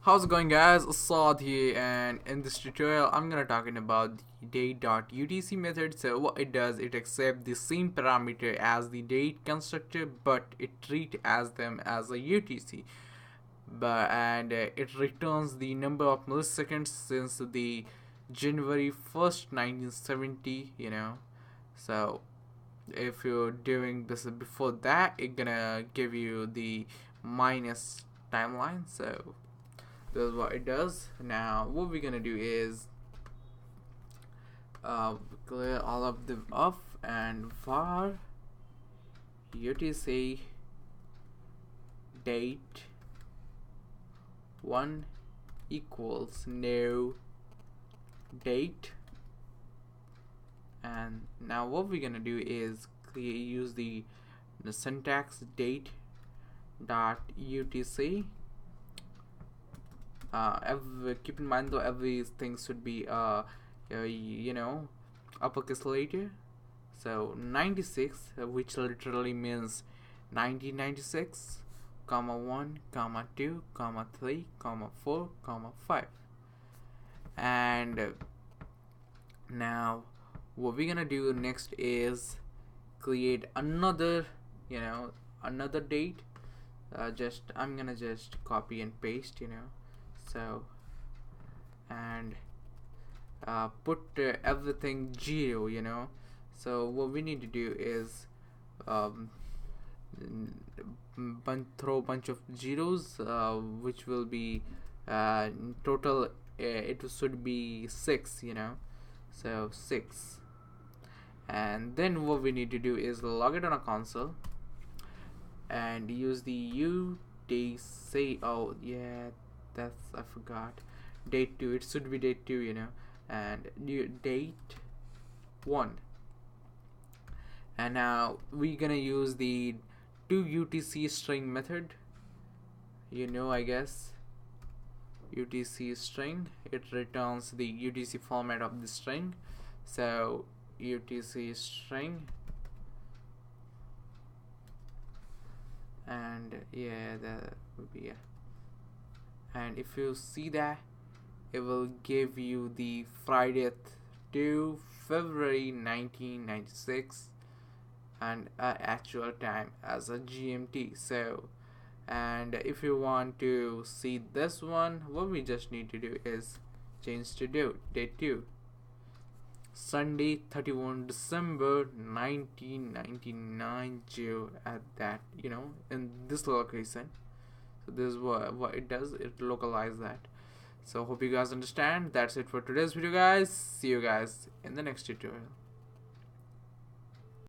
How's it going, guys? Assad here, and in this tutorial I'm gonna talking about the Date.UTC method. So what it does, it accepts the same parameter as the date constructor, but it treats as them as a UTC. It returns the number of milliseconds since the January 1st, 1970. So if you're doing this before that, it's gonna give you the minus timeline. So this is what it does. Now what we're gonna do is clear all of them off and var UTC date 1 equals new date. And now what we're gonna do is use the syntax date dot UTC. Keep in mind though, everything should be uppercase letter. So 96, which literally means 1996, comma 1, comma 2, comma 3, comma 4, comma 5. And now what we're gonna do next is create another date. I'm gonna just copy and paste, so, and put everything 0. So what we need to do is throw a bunch of zeros, which will be total. It should be 6, so 6. And then what we need to do is log it on a console and use the UTC. Oh yeah, I forgot. Date 2. It should be date 2, and date 1. And now we're gonna use the toUTC string method. I guess UTC string. It returns the UTC format of the string. So UTC string, and yeah, that would be it. And if you see that, it will give you the Friday to February 1996 and actual time as a GMT. So, and if you want to see this one, what we just need to do is change to date 2, Sunday 31 December 1999 at that, in this location. So this is what it does. It localizes that. So hope you guys understand. That's it for today's video, guys. See you guys in the next tutorial.